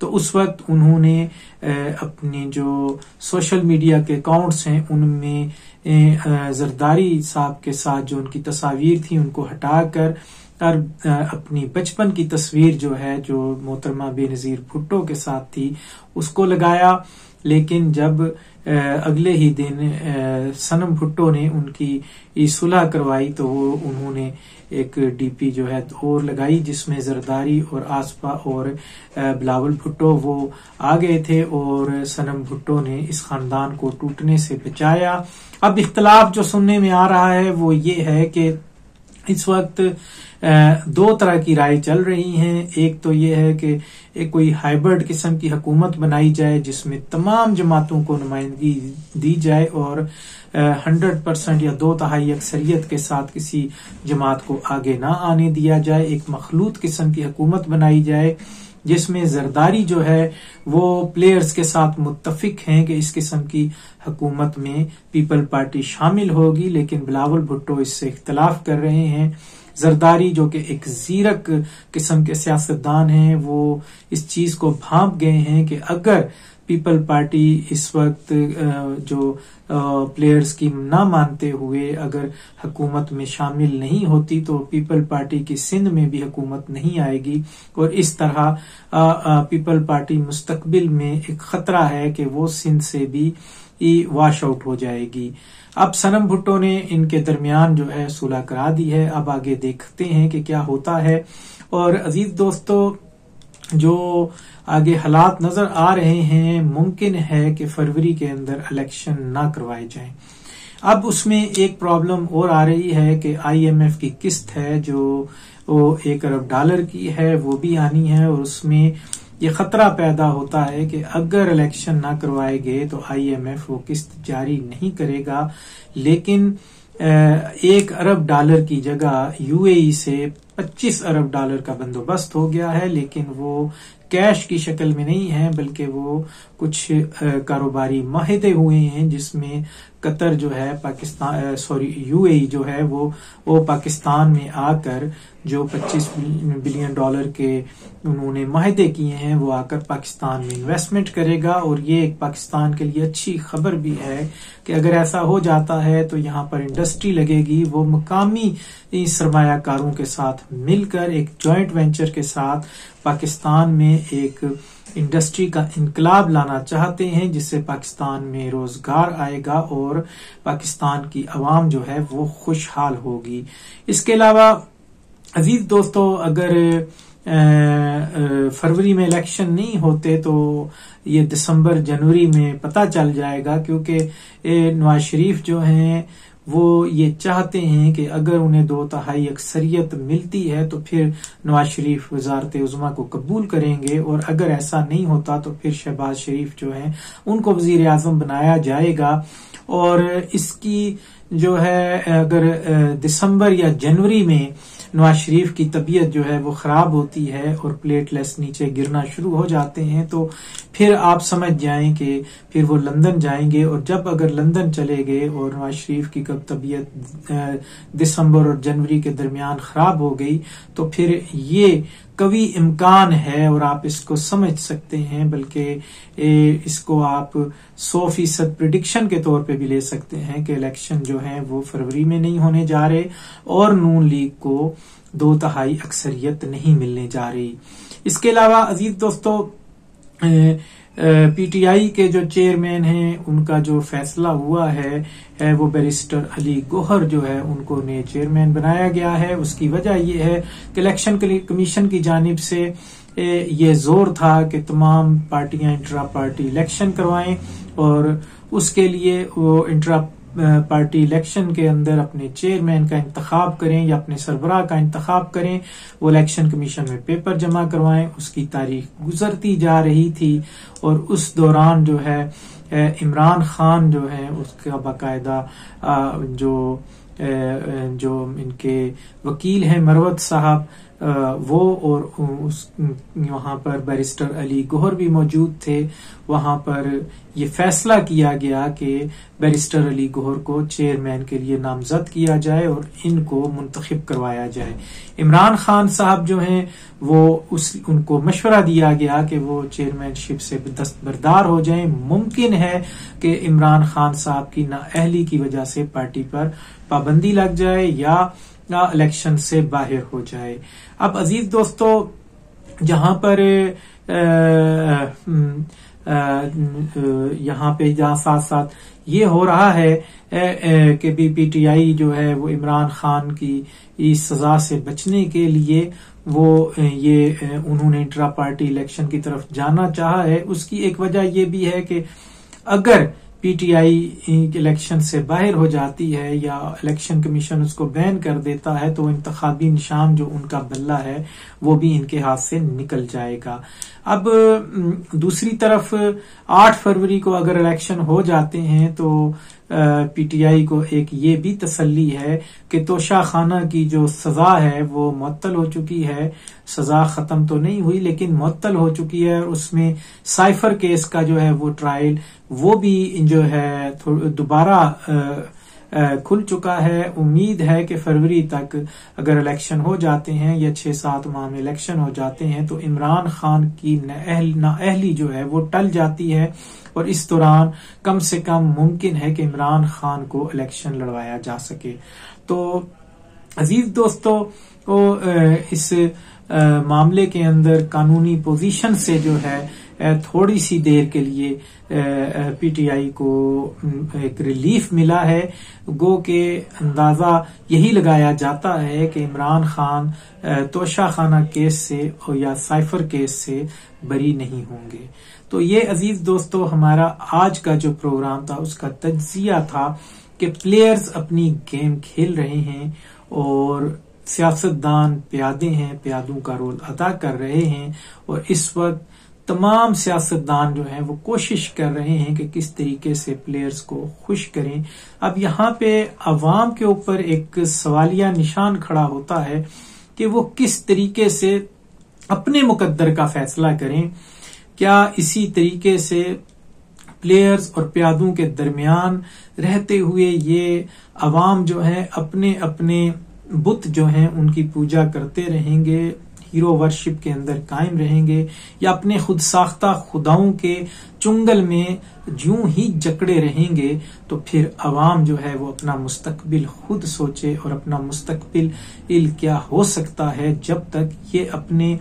تو اس وقت انہوں نے اپنے جو سوشل میڈیا کے اکاؤنٹس ہیں ان میں زرداری صاحب کے ساتھ جو ان کی تصاویر تھی ان کو ہٹا کر اپنی بچپن کی تصویر جو ہے جو محترمہ بے نظیر بھٹو کے ساتھ تھی اس کو لگایا. لیکن جب اگلے ہی دن صنم بھٹو نے ان کی صلح کروائی تو وہ انہوں نے ایک ڈی پی جو ہے اور لگائی جس میں زرداری اور آسپا اور بلاول بھٹو وہ آ گئے تھے اور صنم بھٹو نے اس خاندان کو ٹوٹنے سے بچایا. اب اختلاف جو سننے میں آ رہا ہے وہ یہ ہے کہ اس وقت دو طرح کی رائے چل رہی ہیں. ایک تو یہ ہے کہ ایک کوئی ہائیبرڈ قسم کی حکومت بنائی جائے جس میں تمام جماعتوں کو نمائندگی دی جائے اور 100% یا 2/3 اکثریت کے ساتھ کسی جماعت کو آگے نہ آنے دیا جائے. ایک مخلوط قسم کی حکومت بنائی جائے جس میں زرداری جو ہے وہ پلیئرز کے ساتھ متفق ہیں کہ اس قسم کی حکومت میں پیپل پارٹی شامل ہوگی، لیکن بلاول بھٹو اس سے اختلاف کر رہے ہیں. زرداری جو کہ ایک زیرک قسم کے سیاستدان ہیں وہ اس چیز کو بھانپ گئے ہیں کہ اگر پیپل پارٹی اس وقت جو پلیئرز کی نہ مانتے ہوئے اگر حکومت میں شامل نہیں ہوتی تو پیپل پارٹی کی سندھ میں بھی حکومت نہیں آئے گی اور اس طرح پیپل پارٹی مستقبل میں ایک خطرہ ہے کہ وہ سندھ سے بھی واش آؤٹ ہو جائے گی. اب صنم بھٹو نے ان کے درمیان جو ہے صلح کرا دی ہے. اب آگے دیکھتے ہیں کہ کیا ہوتا ہے. اور عزیز دوستو جو آگے حالات نظر آ رہے ہیں ممکن ہے کہ فروری کے اندر الیکشن نہ کروائے جائیں. اب اس میں ایک پرابلم اور آ رہی ہے کہ IMF کی قسط ہے جو وہ $1 ارب کی ہے وہ بھی آنی ہے اور اس میں یہ خطرہ پیدا ہوتا ہے کہ اگر الیکشن نہ کروائے گئے تو IMF وہ قسط جاری نہیں کرے گا، لیکن $1 ارب کی جگہ UAE سے $25 ارب کا بندوبست ہو گیا ہے، لیکن وہ کیش کی شکل میں نہیں ہے بلکہ وہ کچھ کاروباری معاہدے ہوئے ہیں جس میں قطر جو ہے UAE جو ہے وہ پاکستان میں آ کر جو $25 بلین کے انہوں نے معاہدے کیے ہیں وہ آ کر پاکستان میں انویسٹمنٹ کرے گا. اور یہ ایک پاکستان کے لیے اچھی خبر بھی ہے کہ اگر ایسا ہو جاتا ہے تو یہاں پر انڈسٹری لگے گی. وہ مقامی سرمایہ کاروں کے ساتھ مل کر ایک جوائنٹ وینچر کے ساتھ پاکستان میں ایک انڈسٹری کا انقلاب لانا چاہتے ہیں جس سے پاکستان میں روزگار آئے گا اور پاکستان کی عوام جو ہے وہ خوشحال ہوگی. اس کے علاوہ عزیز دوستو اگر فروری میں الیکشن نہیں ہوتے تو یہ دسمبر جنوری میں پتہ چل جائے گا، کیونکہ نواز شریف جو ہیں وہ یہ چاہتے ہیں کہ اگر انہیں 2/3 اکثریت ملتی ہے تو پھر نواز شریف وزارت عظمیٰ کو قبول کریں گے، اور اگر ایسا نہیں ہوتا تو پھر شہباز شریف جو ہیں ان کو وزیر اعظم بنایا جائے گا. اور اس کی جو ہے اگر دسمبر یا جنوری میں نواز شریف کی طبیعت جو ہے وہ خراب ہوتی ہے اور پلیٹلیٹس نیچے گرنا شروع ہو جاتے ہیں تو پھر آپ سمجھ جائیں کہ پھر وہ لندن جائیں گے. اور جب اگر لندن چلے گئے اور نواز شریف کی طبیعت دسمبر اور جنوری کے درمیان خراب ہو گئی تو پھر یہ قوی امکان ہے اور آپ اس کو سمجھ سکتے ہیں، بلکہ اس کو آپ 100% پریڈکشن کے طور پہ بھی لے سکتے ہیں کہ الیکشن جو ہیں وہ فروری میں نہیں ہونے جا رہے اور نون لیگ کو 2/3 اکثریت نہیں ملنے جا رہی. اس کے علاوہ عزیز دوستو PTI کے جو چیئرمین ہیں ان کا جو فیصلہ ہوا ہے وہ بیرسٹر علی گوہر جو ہے ان کو نئے چیئرمین بنایا گیا ہے. اس کی وجہ یہ ہے کہ الیکشن کمیشن کی جانب سے یہ زور تھا کہ تمام پارٹیاں انٹرا پارٹی الیکشن کروائیں اور اس کے لیے وہ انٹرا پارٹی الیکشن کے اندر اپنے چیئرمین کا انتخاب کریں یا اپنے سربراہ کا انتخاب کریں، وہ الیکشن کمیشن میں پیپر جمع کروائیں. اس کی تاریخ گزرتی جا رہی تھی اور اس دوران جو ہے عمران خان جو ہے اس کا باقاعدہ جو ان کے وکیل ہیں مروت صاحب وہ اور وہاں پر بیرسٹر علی گوہر بھی موجود تھے. وہاں پر یہ فیصلہ کیا گیا کہ بیرسٹر علی گوہر کو چیئرمین کے لیے نامزد کیا جائے اور ان کو منتخب کروایا جائے. عمران خان صاحب جو ہیں وہ ان کو مشورہ دیا گیا کہ وہ چیئرمین شپ سے دستبردار ہو جائیں. ممکن ہے کہ عمران خان صاحب کی نااہلی کی وجہ سے پارٹی پر پابندی لگ جائے یا الیکشن سے باہر ہو جائے. اب عزیز دوستو، جہاں پر یہاں پہ جہاں ساتھ ساتھ یہ ہو رہا ہے کہ پی ٹی آئی جو ہے وہ عمران خان کی اس سزا سے بچنے کے لیے وہ یہ انہوں نے انٹرا پارٹی الیکشن کی طرف جانا چاہا ہے. اس کی ایک وجہ یہ بھی ہے کہ اگر پی ٹی آئی الیکشن سے باہر ہو جاتی ہے یا الیکشن کمیشن اس کو بین کر دیتا ہے تو انتخابی نشان جو ان کا بلہ ہے وہ بھی ان کے ہاتھ سے نکل جائے گا. اب دوسری طرف 8 فروری کو اگر الیکشن ہو جاتے ہیں تو پی ٹی آئی کو ایک یہ بھی تسلی ہے کہ توشہ خانہ کی جو سزا ہے وہ معطل ہو چکی ہے. سزا ختم تو نہیں ہوئی لیکن معطل ہو چکی ہے، اور اس میں سائفر کیس کا جو ہے وہ ٹرائل وہ بھی جو ہے دوبارہ کھل چکا ہے. امید ہے کہ فروری تک اگر الیکشن ہو جاتے ہیں یا 6-7 ماہ میں الیکشن ہو جاتے ہیں تو عمران خان کی نااہلی جو ہے وہ ٹل جاتی ہے، اور اس دوران کم سے کم ممکن ہے کہ عمران خان کو الیکشن لڑوایا جا سکے. تو عزیز دوستو، اس معاملے کے اندر قانونی پوزیشن سے جو ہے تھوڑی سی دیر کے لیے پی ٹی آئی کو ایک ریلیف ملا ہے. گو کہ اندازہ یہی لگایا جاتا ہے کہ عمران خان توشہ خانہ کیس سے یا سائفر کیس سے بری نہیں ہوں گے. تو یہ عزیز دوستو ہمارا آج کا جو پروگرام تھا اس کا تجزیہ تھا کہ پلیئرز اپنی گیم کھیل رہے ہیں اور سیاستدان پیادے ہیں، پیادوں کا رول ادا کر رہے ہیں، اور اس وقت تمام سیاستدان جو ہیں وہ کوشش کر رہے ہیں کہ کس طریقے سے پلیئرز کو خوش کریں. اب یہاں پہ عوام کے اوپر ایک سوالیہ نشان کھڑا ہوتا ہے کہ وہ کس طریقے سے اپنے مقدر کا فیصلہ کریں. کیا اسی طریقے سے پلیئرز اور پیادوں کے درمیان رہتے ہوئے یہ عوام جو ہے اپنے اپنے بت جو ہیں ان کی پوجا کرتے رہیں گے، ہیرو ورشپ کے اندر قائم رہیں گے، یا اپنے خود ساختہ خداؤں کے چنگل میں یوں ہی جکڑے رہیں گے؟ تو پھر عوام جو ہے وہ اپنا مستقبل خود سوچے، اور اپنا مستقبل کیا ہو سکتا ہے جب تک یہ اپنے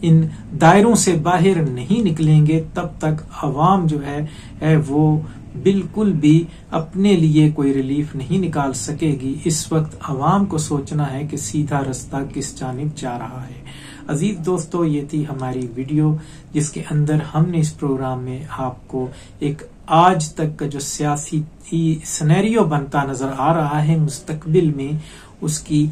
ان دائروں سے باہر نہیں نکلیں گے تب تک عوام جو ہے وہ بالکل بھی اپنے لیے کوئی ریلیف نہیں نکال سکے گی. اس وقت عوام کو سوچنا ہے کہ سیدھا رستہ کس جانب جا رہا ہے. عزیز دوستو، یہ تھی ہماری ویڈیو جس کے اندر ہم نے اس پروگرام میں آپ کو ایک آج تک کا جو سیاسی سینیریو بنتا نظر آ رہا ہے مستقبل میں، اس کی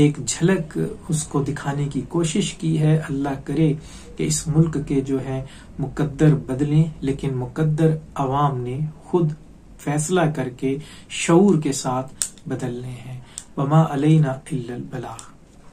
ایک جھلک اس کو دکھانے کی کوشش کی ہے. اللہ کرے کہ اس ملک کے جو ہے مقدر بدلیں، لیکن مقدر عوام نے خود فیصلہ کر کے شعور کے ساتھ بدلنے ہیں. وما علینا الا البلاغ.